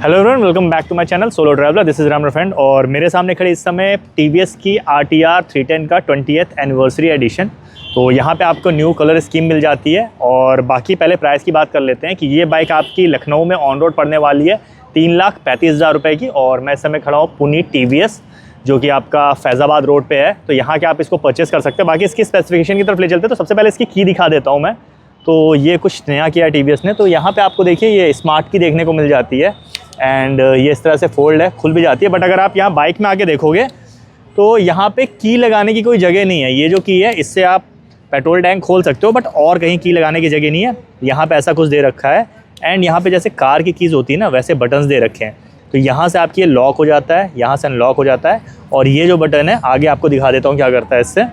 Hello everyone, welcome back to my channel solo traveller. This is Ram friend और मेरे सामने खड़ी इस समय टीवीएस की RTR 310 का 20th एनिवर्सरी एडिशन। तो यहाँ पे आपको न्यू कलर स्कीम मिल जाती है। और बाकी पहले प्राइस की बात कर लेते हैं कि ये बाइक आपकी लखनऊ में ऑन रोड पड़ने वाली है 3,35,000 रुपये की। और मैं इस समय खड़ा हूँ पुनीत TVS जो कि आपका फैज़ाबाद रोड पे है। तो यहाँ के आप इसको परचेस कर सकते हैं। बाकी इसकी स्पेसिफिकेशन की तरफ ले चलते हैं। तो सबसे पहले इसकी की दिखा देता हूँ मैं। तो ये कुछ नया किया है TVS ने। तो यहाँ पे आपको देखिए ये स्मार्ट की देखने को मिल जाती है एंड ये इस तरह से फोल्ड है, खुल भी जाती है। बट अगर आप यहाँ बाइक में आके देखोगे तो यहाँ पे की लगाने की कोई जगह नहीं है। ये जो की है इससे आप पेट्रोल टैंक खोल सकते हो, बट और कहीं की लगाने की जगह नहीं है। यहाँ पे ऐसा कुछ दे रखा है एंड यहाँ पे जैसे कार की कीज़ होती है ना, वैसे बटन्स दे रखे हैं। तो यहाँ से आपकी ये लॉक हो जाता है, यहाँ से अनलॉक हो जाता है। और ये जो बटन है आगे आपको दिखा देता हूँ क्या करता है इससे।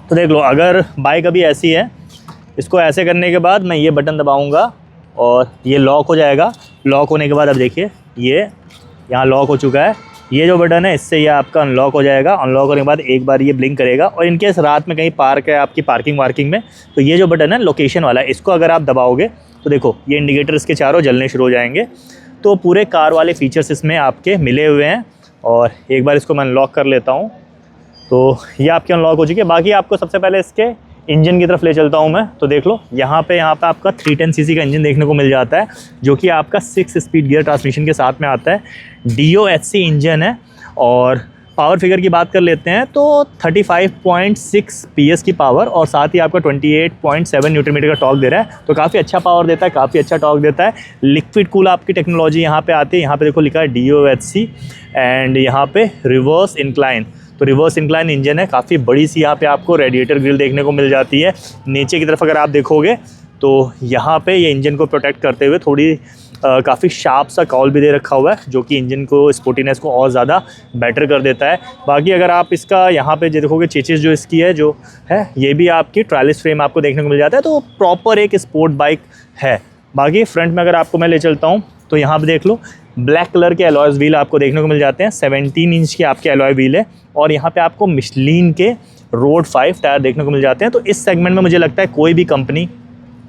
तो देख लो, अगर बाइक अभी ऐसी है, इसको ऐसे करने के बाद मैं ये बटन दबाऊंगा और ये लॉक हो जाएगा। लॉक होने के बाद अब देखिए ये यहाँ लॉक हो चुका है। ये जो बटन है इससे ये आपका अनलॉक हो जाएगा। अनलॉक होने के बाद एक बार ये ब्लिंक करेगा। और इनकेस रात में कहीं पार्क है आपकी पार्किंग वार्किंग में, तो ये जो बटन है लोकेशन वाला, इसको अगर आप दबाओगे तो देखो ये इंडिकेटर इसके चारों जलने शुरू हो जाएंगे। तो पूरे कार वाले फीचर्स इसमें आपके मिले हुए हैं। और एक बार इसको मैं अनलॉक कर लेता हूँ तो ये आपके अनलॉक हो चुकी है। बाकी आपको सबसे पहले इसके इंजन की तरफ ले चलता हूं मैं। तो देख लो यहाँ पे आपका 310 सीसी का इंजन देखने को मिल जाता है जो कि आपका 6 स्पीड गियर ट्रांसमिशन के साथ में आता है। DOHC इंजन है। और पावर फिगर की बात कर लेते हैं तो 35.6 PS की पावर और साथ ही आपका 28.7 न्यूटन मीटर का टॉर्क दे रहा है। तो काफ़ी अच्छा पावर देता है, काफ़ी अच्छा टॉर्क देता है। लिक्विड कूल आपकी टेक्नोलॉजी यहाँ पे आती है। यहाँ पे देखो लिखा है DOHC एंड यहाँ पे रिवर्स इंक्लाइन। तो रिवर्स इंक्लाइन इंजन है। काफ़ी बड़ी सी यहाँ पे आपको रेडिएटर ग्रिल देखने को मिल जाती है। नीचे की तरफ अगर आप देखोगे तो यहाँ पे ये इंजन को प्रोटेक्ट करते हुए थोड़ी काफ़ी शार्प सा कॉल भी दे रखा हुआ है जो कि इंजन को स्पोर्टीनेस को और ज़्यादा बेटर कर देता है। बाकी अगर आप इसका यहाँ पे जो देखोगे चेचिस जो इसकी है जो है ये भी आपकी ट्रायलिस फ्रेम आपको देखने को मिल जाता है। तो प्रॉपर एक स्पोर्ट बाइक है। बाकी फ्रंट में अगर आपको मैं ले चलता हूँ तो यहाँ पर देख लो ब्लैक कलर के एलॉयज़ व्हील आपको देखने को मिल जाते हैं। 17 इंच के आपके एलॉय व्हील है। और यहाँ पे आपको मिशलिन के रोड 5 टायर देखने को मिल जाते हैं। तो इस सेगमेंट में मुझे लगता है कोई भी कंपनी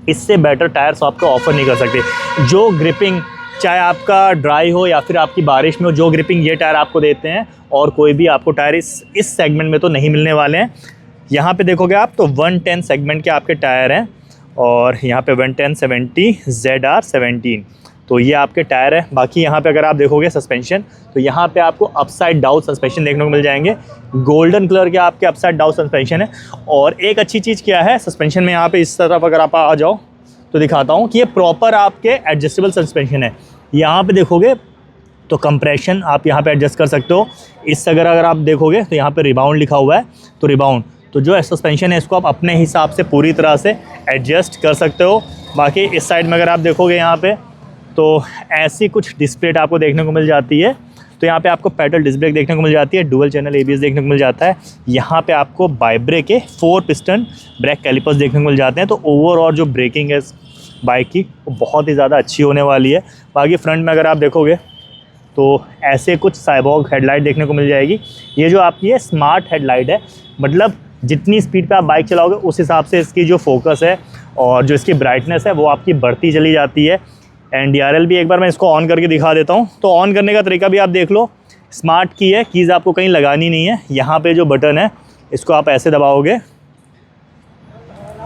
इससे बेटर टायर्स आपको ऑफर नहीं कर सकती। जो ग्रिपिंग चाहे आपका ड्राई हो या फिर आपकी बारिश में हो, जो ग्रिपिंग ये टायर आपको देते हैं और कोई भी आपको टायर इस सेगमेंट में तो नहीं मिलने वाले हैं। यहाँ पे देखोगे आप तो 110 सेगमेंट के आपके टायर हैं और यहाँ पे 110/70 ZR17 तो ये आपके टायर है। बाकी यहाँ पे अगर आप देखोगे सस्पेंशन तो यहाँ पे आपको अपसाइड डाउन सस्पेंशन देखने को मिल जाएंगे। गोल्डन कलर के आपके अपसाइड डाउन सस्पेंशन है। और एक अच्छी चीज़ क्या है सस्पेंशन में, यहाँ पे इस तरफ अगर आप आ जाओ तो दिखाता हूँ कि ये प्रॉपर आपके एडजस्टेबल सस्पेंशन है। यहाँ पे देखोगे तो कंप्रेशन आप यहाँ पे एडजस्ट कर सकते हो। इस अगर आप देखोगे तो यहाँ पे रिबाउंड लिखा हुआ है। तो रिबाउंड तो जो सस्पेंशन है इसको आप अपने हिसाब से पूरी तरह से एडजस्ट कर सकते हो। बाकी इस साइड में अगर आप देखोगे यहाँ पे तो ऐसी कुछ डिस्प्ले आपको देखने को मिल जाती है। तो यहाँ पे आपको पैडल डिस्क ब्रेक देखने को मिल जाती है। डुअल चैनल ABS देखने को मिल जाता है। यहाँ पे आपको बाइब्रेक के 4 पिस्टन ब्रेक कैलिपर्स देखने को मिल जाते हैं। तो ओवरऑल जो ब्रेकिंग है बाइक की वो बहुत ही ज़्यादा अच्छी होने वाली है। बाकी फ्रंट में अगर आप देखोगे तो ऐसे कुछ साइबॉग हेडलाइट देखने को मिल जाएगी। ये जो आपकी है स्मार्ट हेडलाइट है, मतलब जितनी स्पीड पे आप बाइक चलाओगे उस हिसाब से इसकी जो फोकस है और जो इसकी ब्राइटनेस है वो आपकी बढ़ती चली जाती है। एंड DRL भी एक बार मैं इसको ऑन करके दिखा देता हूँ। तो ऑन करने का तरीका भी आप देख लो। स्मार्ट की है, कीज़ आपको कहीं लगानी नहीं है। यहाँ पे जो बटन है इसको आप ऐसे दबाओगे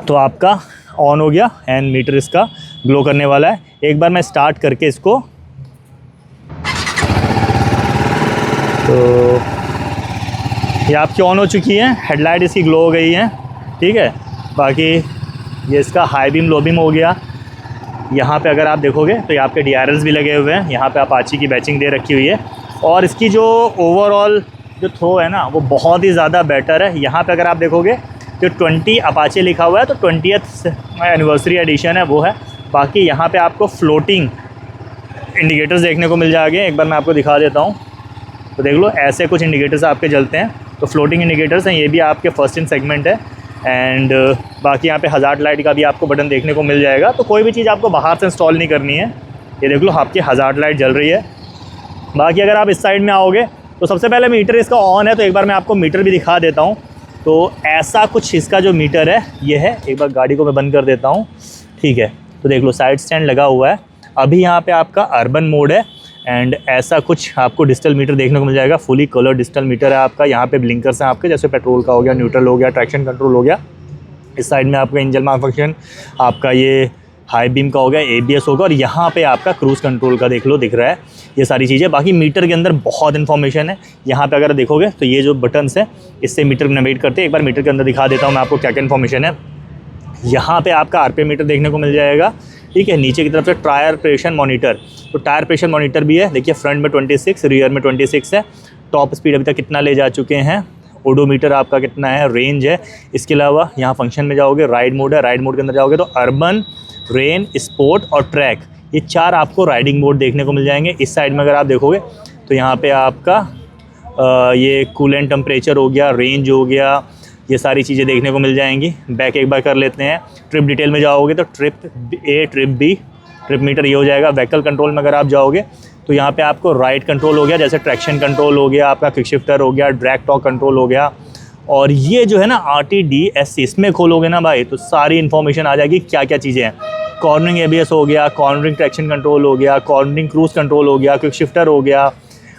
तो आपका ऑन हो गया एंड मीटर इसका ग्लो करने वाला है। एक बार मैं स्टार्ट करके इसको तो ये आपकी ऑन हो चुकी है। हेडलाइट इसकी ग्लो हो गई है, ठीक है। बाकी ये इसका हाई बीम लो बीम हो गया। यहाँ पे अगर आप देखोगे तो यहाँ पे DRLs भी लगे हुए हैं। यहाँ पे अपाची की बैचिंग दे रखी हुई है। और इसकी जो ओवरऑल जो थ्रो है ना वो बहुत ही ज़्यादा बेटर है। यहाँ पे अगर आप देखोगे तो 20 अपाची लिखा हुआ है। तो 20th एनिवर्सरी एडिशन है वो है। बाकी यहाँ पे आपको फ्लोटिंग इंडिकेटर्स देखने को मिल जाएंगे। एक बार मैं आपको दिखा देता हूँ तो देख लो ऐसे कुछ इंडिकेटर्स आपके जलते हैं। तो फ्लोटिंग इंडिकेटर्स हैं, ये भी आपके फर्स्ट इन सेगमेंट है। एंड बाकी यहाँ पे हज़ार्ड लाइट का भी आपको बटन देखने को मिल जाएगा। तो कोई भी चीज़ आपको बाहर से इंस्टॉल नहीं करनी है। ये देख लो आपकी हज़ार्ड लाइट जल रही है। बाकी अगर आप इस साइड में आओगे तो सबसे पहले मीटर इसका ऑन है। तो एक बार मैं आपको मीटर भी दिखा देता हूँ। तो ऐसा कुछ इसका जो मीटर है ये है। एक बार गाड़ी को मैं बंद कर देता हूँ, ठीक है। तो देख लो साइड स्टैंड लगा हुआ है। अभी यहाँ पे आपका अर्बन मोड है एंड ऐसा कुछ आपको डिजिटल मीटर देखने को मिल जाएगा। फुली कलर डिजिटल मीटर है आपका। यहाँ पे ब्लिंकर्स हैं आपके, जैसे पेट्रोल का हो गया, न्यूट्रल हो गया, ट्रैक्शन कंट्रोल हो गया। इस साइड में आपका इंजन मार्क फंक्शन, आपका ये हाई बीम का हो गया, ABS होगा, और यहाँ पे आपका क्रूज़ कंट्रोल का देख लो दिख रहा है, ये सारी चीज़ें। बाकी मीटर के अंदर बहुत इन्फॉर्मेशन है। यहाँ पे अगर देखोगे तो ये जो बटन्स हैं इससे मीटर नेविगेट करते हैं। एक बार मीटर के अंदर दिखा देता हूँ मैं आपको क्या क्या इन्फॉर्मेशन है। यहाँ पे आपका RPM मीटर देखने को मिल जाएगा, ठीक है। नीचे की तरफ से टायर प्रेशर मॉनिटर, तो टायर प्रेशर मॉनिटर भी है। देखिए फ्रंट में 26, रियर में 26 है। टॉप स्पीड अभी तक कितना ले जा चुके हैं, ओडोमीटर आपका कितना है, रेंज है। इसके अलावा यहाँ फंक्शन में जाओगे, राइड मोड है। राइड मोड के अंदर जाओगे तो अर्बन, रेन, स्पोर्ट और ट्रैक, ये 4 आपको राइडिंग मोड देखने को मिल जाएंगे। इस साइड में अगर आप देखोगे तो यहाँ पे आपका ये कूलेंट टेम्परेचर हो गया, रेंज हो गया, ये सारी चीज़ें देखने को मिल जाएंगी। बैक एक बार कर लेते हैं। ट्रिप डिटेल में जाओगे तो trip A, trip B, trip meter ये हो जाएगा। व्हीकल कंट्रोल में अगर आप जाओगे तो यहाँ पे आपको राइड कंट्रोल हो गया, जैसे ट्रैक्शन कंट्रोल हो गया, आपका क्विक शिफ्टर हो गया, ड्रैग टॉर्क कंट्रोल हो गया। और ये जो है ना RTDSC, इसमें खोलोगे ना भाई तो सारी इन्फॉर्मेशन आ जाएगी क्या क्या चीज़ें हैं। कॉर्नरिंग ABS हो गया, कॉर्नरिंग ट्रैक्शन कंट्रोल हो गया, कॉर्नरिंग क्रूज़ कंट्रोल हो गया, क्विक शिफ्टर हो गया,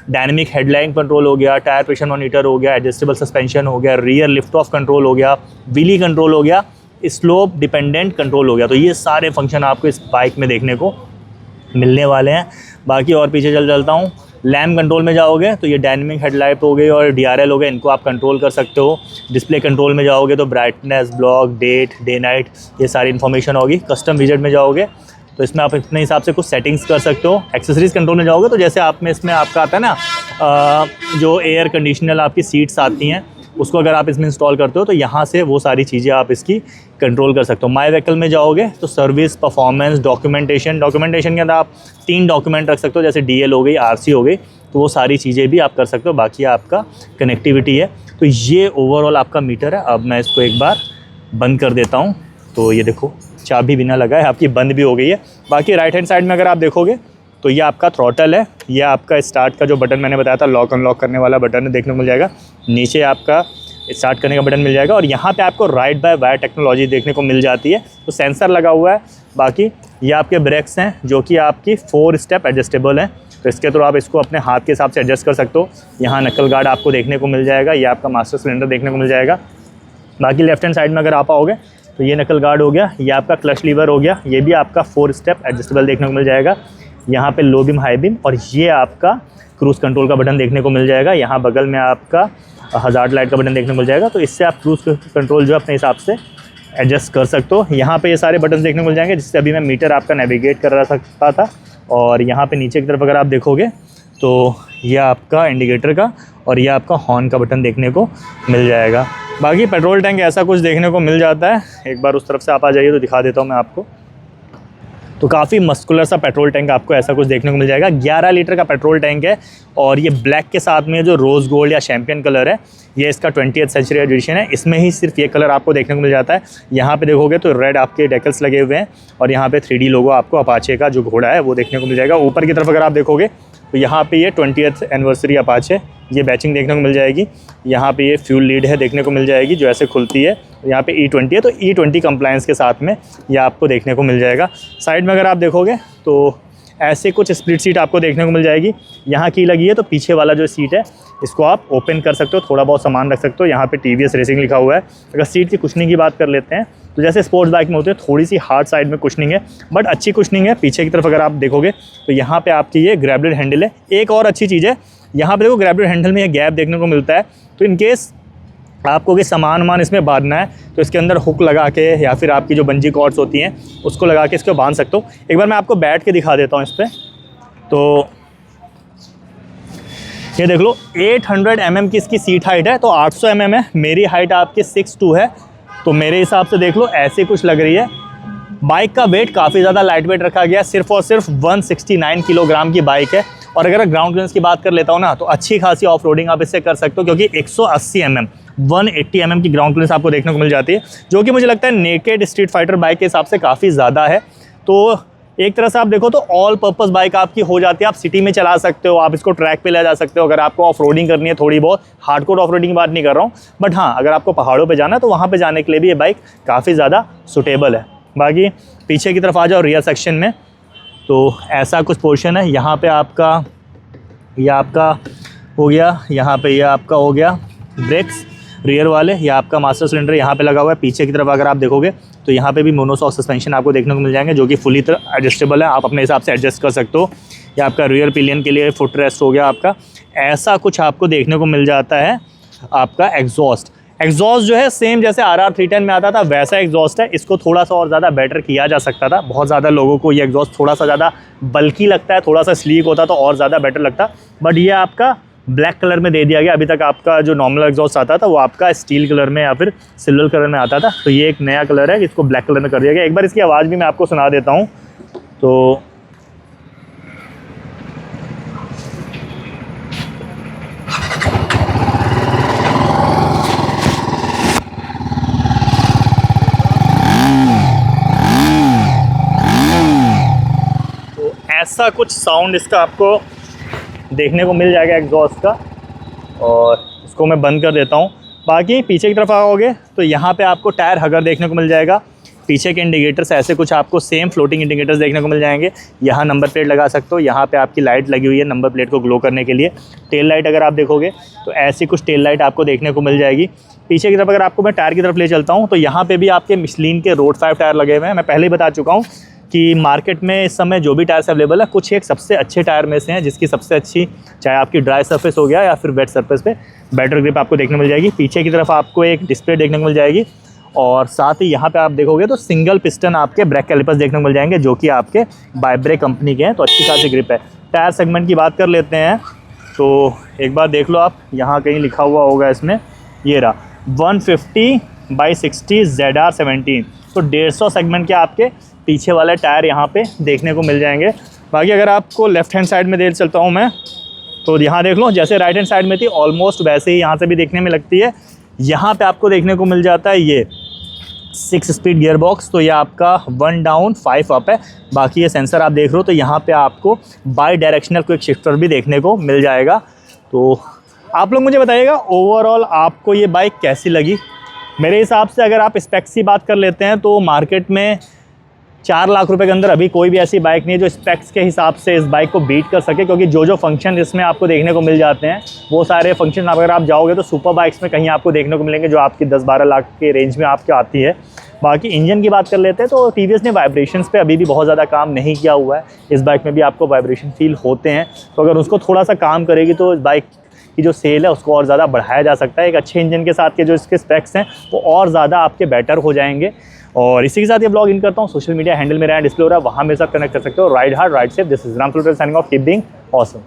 डायनेमिक हेडलाइन कंट्रोल हो गया, टायर प्रेशर मॉनिटर हो गया, एडजस्टेबल सस्पेंशन हो गया, रियर लिफ्ट ऑफ कंट्रोल हो गया, व्हीली कंट्रोल हो गया, स्लोप डिपेंडेंट कंट्रोल हो गया। तो ये सारे फंक्शन आपको इस बाइक में देखने को मिलने वाले हैं। बाकी और पीछे चलता हूँ। लैम्प कंट्रोल में जाओगे तो ये डायनेमिक हेडलाइट हो गई और DRL हो गए, इनको आप कंट्रोल कर सकते हो। डिस्प्ले कंट्रोल में जाओगे तो brightness, block, date, day night, ये सारी इन्फॉर्मेशन होगी। कस्टम विजेट में जाओगे तो इसमें आप अपने हिसाब से कुछ सेटिंग्स कर सकते हो। एक्सेसरीज़ कंट्रोल में जाओगे तो जैसे आप में इसमें आपका आता है ना जो एयर कंडीशनर आपकी सीट्स आती हैं, उसको अगर आप इसमें इंस्टॉल करते हो तो यहाँ से वो सारी चीज़ें आप इसकी कंट्रोल कर सकते हो। माई व्हीकल में जाओगे तो सर्विस, परफॉर्मेंस, डॉक्यूमेंटेशन के अंदर आप 3 डॉक्यूमेंट रख सकते हो, जैसे DL हो गई, RC हो गई, तो वो सारी चीज़ें भी आप कर सकते हो। बाकी आपका कनेक्टिविटी है। तो ये ओवरऑल आपका मीटर है। अब मैं इसको एक बार बंद कर देता हूँ। तो ये देखो चाबी बिना लगाए आपकी बंद भी हो गई है। बाकी राइट हैंड साइड में अगर आप देखोगे तो ये आपका थ्रॉटल है, ये आपका स्टार्ट का जो बटन मैंने बताया था, लॉक अनलॉक करने वाला बटन देखने को मिल जाएगा। नीचे आपका स्टार्ट करने का बटन मिल जाएगा और यहाँ पे आपको राइड बाय वायर टेक्नोलॉजी देखने को मिल जाती है, तो सेंसर लगा हुआ है। बाकी ये आपके ब्रेक्स हैं जो कि आपकी 4 स्टेप एडजस्टेबल हैं, तो इसके थ्रू आप इसको अपने हाथ के हिसाब से एडजस्ट कर सकते हो। यहाँ नकल गार्ड आपको देखने को मिल जाएगा, ये आपका मास्टर सिलेंडर देखने को मिल जाएगा। बाकी लेफ्ट हैंड साइड में अगर आप आओगे तो ये नकल गार्ड हो गया, ये आपका क्लच लीवर हो गया, ये भी आपका 4 स्टेप एडजस्टेबल देखने को मिल जाएगा। यहाँ पे लो बीम, हाई बीम, और ये आपका क्रूज़ कंट्रोल का बटन देखने को मिल जाएगा। यहाँ बगल में आपका हज़ार्ड लाइट का बटन देखने को मिल जाएगा, तो इससे आप क्रूज़ कंट्रोल जो अपने हिसाब से एडजस्ट कर सकते हो। यहाँ पे ये सारे बटन देखने को मिल जाएंगे, जिससे अभी मैं मीटर आपका नेविगेट कर रहा सकता था। और यहाँ पे नीचे की तरफ अगर आप देखोगे तो ये आपका इंडिकेटर का और ये आपका हॉर्न का बटन देखने को मिल जाएगा। बाकी पेट्रोल टैंक ऐसा कुछ देखने को मिल जाता है। एक बार उस तरफ से आप आ जाइए तो दिखा देता हूँ मैं आपको। तो काफ़ी मस्कुलर सा पेट्रोल टैंक आपको ऐसा कुछ देखने को मिल जाएगा। 11 लीटर का पेट्रोल टैंक है और ये ब्लैक के साथ में जो रोज़ गोल्ड या चैम्पियन कलर है, ये इसका 20th सेंचुरी एडिशन है। इसमें ही सिर्फ ये कलर आपको देखने को मिल जाता है। यहाँ पे देखोगे तो रेड आपके डेकल्स लगे हुए हैं और यहाँ पे 3D लोगो आपको अपाचे का जो घोड़ा है वो देखने को मिल जाएगा। ऊपर की तरफ अगर आप देखोगे तो यहाँ पे ये 20th एनिवर्सरी अपाचे, ये बैचिंग देखने को मिल जाएगी। यहाँ पे ये फ्यूल लीड है देखने को मिल जाएगी जो ऐसे खुलती है। यहाँ पे E20 है, तो E20 कंप्लायंस के साथ में ये आपको देखने को मिल जाएगा। साइड में अगर आप देखोगे तो ऐसे कुछ स्प्लिट सीट आपको देखने को मिल जाएगी। यहाँ की लगी है, तो पीछे वाला जो सीट है इसको आप ओपन कर सकते हो, थोड़ा बहुत सामान रख सकते हो। यहाँ पे TVS रेसिंग लिखा हुआ है। अगर सीट की कुशनिंग की बात कर लेते हैं तो जैसे स्पोर्ट्स बाइक में होते हैं, थोड़ी सी हार्ड साइड में कुशनिंग है, बट अच्छी कुशनिंग है। पीछे की तरफ अगर आप देखोगे तो यहाँ पे आपकी ये ग्रैबलेट हैंडल है। एक और अच्छी चीज़ है, यहाँ पे देखो ग्रैबलेट हैंडल में ये गैप देखने को मिलता है, तो इन केस आपको कि सामान इसमें बांधना है तो इसके अंदर हुक लगा के या फिर आपकी जो बंजी कॉर्ड्स होती हैं उसको लगा के इसको बांध सकते हो। एक बार मैं आपको बैठ के दिखा देता हूँ इस पर। तो ये देख लो 800 mm की इसकी सीट हाइट है, तो 800 mm है। मेरी हाइट आपकी 6'2" है, तो मेरे हिसाब से देख लो ऐसे कुछ लग रही है। बाइक का वेट काफ़ी ज़्यादा लाइट वेट रखा गया, सिर्फ और सिर्फ 169 किलोग्राम की बाइक है। और अगर ग्राउंड क्लियरेंस की बात कर लेता हूँ ना, तो अच्छी खासी ऑफ रोडिंग आप इससे कर सकते हो, क्योंकि 180 mm 180 mm की ग्राउंड क्लियरेंस आपको देखने को मिल जाती है, जो कि मुझे लगता है नेकेड स्ट्रीट फाइटर बाइक के हिसाब से काफ़ी ज़्यादा है। तो एक तरह से आप देखो तो ऑल पर्पस बाइक आपकी हो जाती है। आप सिटी में चला सकते हो, आप इसको ट्रैक पे ले जा सकते हो। अगर आपको ऑफ रोडिंग करनी है, थोड़ी बहुत हार्डकोर ऑफ रोडिंग की बात नहीं कर रहा हूँ, बट हाँ अगर आपको पहाड़ों पे जाना है तो वहाँ पे जाने के लिए भी ये बाइक काफ़ी ज़्यादा सुटेबल है। बाकी पीछे की तरफ आ जाओ रियर सेक्शन में, तो ऐसा कुछ पोर्शन है। यहाँ पे आपका ये आपका हो गया, यहाँ पे ये आपका हो गया ब्रेक्स रियर वाले, ये आपका मास्टर सिलेंडर यहाँ पे लगा हुआ है। पीछे की तरफ अगर आप देखोगे तो यहाँ पे भी मोनोशॉक सस्पेंशन आपको देखने को मिल जाएंगे, जो कि फुली तरह एडजस्टेबल है, आप अपने हिसाब से एडजस्ट कर सकते हो। ये आपका रियर पिलियन के लिए फुट रेस्ट हो गया आपका। ऐसा कुछ आपको देखने को मिल जाता है। आपका एग्जॉस्ट जो है सेम जैसे RR 310 में आता था वैसा एग्जॉस्ट है। इसको थोड़ा सा और ज़्यादा बेटर किया जा सकता था। बहुत ज़्यादा लोगों को ये एग्जॉस्ट थोड़ा सा ज़्यादा बल्की लगता है, थोड़ा सा स्लीक होता तो और ज़्यादा बेटर लगता, बट ये आपका ब्लैक कलर में दे दिया गया। अभी तक आपका जो नॉर्मल एग्जॉस्ट आता था वो आपका स्टील कलर में या फिर सिल्वर कलर में आता था, तो ये एक नया कलर है, इसको ब्लैक कलर में कर दिया गया। एक बार इसकी आवाज़ भी मैं आपको सुना देता हूँ। तो ऐसा कुछ साउंड इसका आपको देखने को मिल जाएगा एग्जॉस्ट का, और इसको मैं बंद कर देता हूँ। बाकी पीछे की तरफ आओगे तो यहाँ पे आपको टायर हगर देखने को मिल जाएगा। पीछे के इंडिकेटर्स ऐसे कुछ आपको सेम फ्लोटिंग इंडिकेटर्स देखने को मिल जाएंगे। यहाँ नंबर प्लेट लगा सकते हो, यहाँ पे आपकी लाइट लगी हुई है नंबर प्लेट को ग्लो करने के लिए। टेल लाइट अगर आप देखोगे तो ऐसी कुछ टेल लाइट आपको देखने को मिल जाएगी। पीछे की तरफ अगर आपको मैं टायर की तरफ ले चलता हूँ तो यहाँ पे भी आपके मिशलिन के रोड 5 टायर लगे हुए हैं। मैं पहले ही बता चुका हूँ कि मार्केट में इस समय जो भी टायर्स अवेलेबल है कुछ एक सबसे अच्छे टायर में से हैं, जिसकी सबसे अच्छी चाहे आपकी ड्राई सरफेस हो गया या फिर वेट सरफेस पे बेटर ग्रिप आपको देखने को मिल जाएगी। पीछे की तरफ आपको एक डिस्प्ले देखने को मिल जाएगी, और साथ ही यहाँ पे आप देखोगे तो सिंगल पिस्टन आपके ब्रेक कैलिपर्स देखने को मिल जाएंगे, जो कि आपके बाइब्रेक कंपनी के हैं, तो अच्छी खासी ग्रिप है। टायर सेगमेंट की बात कर लेते हैं तो एक बार देख लो आप, यहाँ कहीं लिखा हुआ होगा इसमें, ये रहा 150/60 ZR 17, तो 150 सेगमेंट के आपके पीछे वाले टायर यहाँ पे देखने को मिल जाएंगे। बाकी अगर आपको लेफ्ट हैंड साइड में देख चलता हूँ मैं, तो यहाँ देख लो जैसे राइट हैंड साइड में थी ऑलमोस्ट वैसे ही यहाँ से भी देखने में लगती है। यहाँ पे आपको देखने को मिल जाता है ये 6 स्पीड गियर बॉक्स, तो ये आपका 1 डाउन 5 अप है। बाकी ये सेंसर आप देख रहे हो तो यहाँ पे आपको बाई डायरेक्शनल क्विक शिफ्टर भी देखने को मिल जाएगा। तो आप लोग मुझे बताइएगा ओवरऑल आपको ये बाइक कैसी लगी। मेरे हिसाब से अगर आप स्पेक्स की बात कर लेते हैं तो मार्केट में 4 लाख रुपए के अंदर अभी कोई भी ऐसी बाइक नहीं है जो स्पेक्स के हिसाब से इस बाइक को बीट कर सके, क्योंकि जो फंक्शन इसमें आपको देखने को मिल जाते हैं वो सारे फंक्शन अगर आप जाओगे तो सुपर बाइक्स में कहीं आपको देखने को मिलेंगे जो आपकी 10-12 लाख के रेंज में आपके आती है। बाकी इंजन की बात कर लेते हैं तो टीवीएस ने वाइब्रेशंस पे अभी भी बहुत ज़्यादा काम नहीं किया हुआ है। इस बाइक में भी आपको वाइब्रेशन फील होते हैं, तो अगर उसको थोड़ा सा काम करेगी तो इस बाइक की जो सेल है उसको और ज़्यादा बढ़ाया जा सकता है। एक अच्छे इंजन के साथ के जो इसके स्पेक्स हैं वो और ज़्यादा आपके बेटर हो जाएंगे। और इसी के साथ ये ब्लॉग इन करता हूँ। सोशल मीडिया हैंडल मेरा डिस्प्ले हो रहा है, वहाँ मेरे साथ कनेक्ट कर सकते हो। Ride hard ride safe, this is Ram signing off, keep being awesome.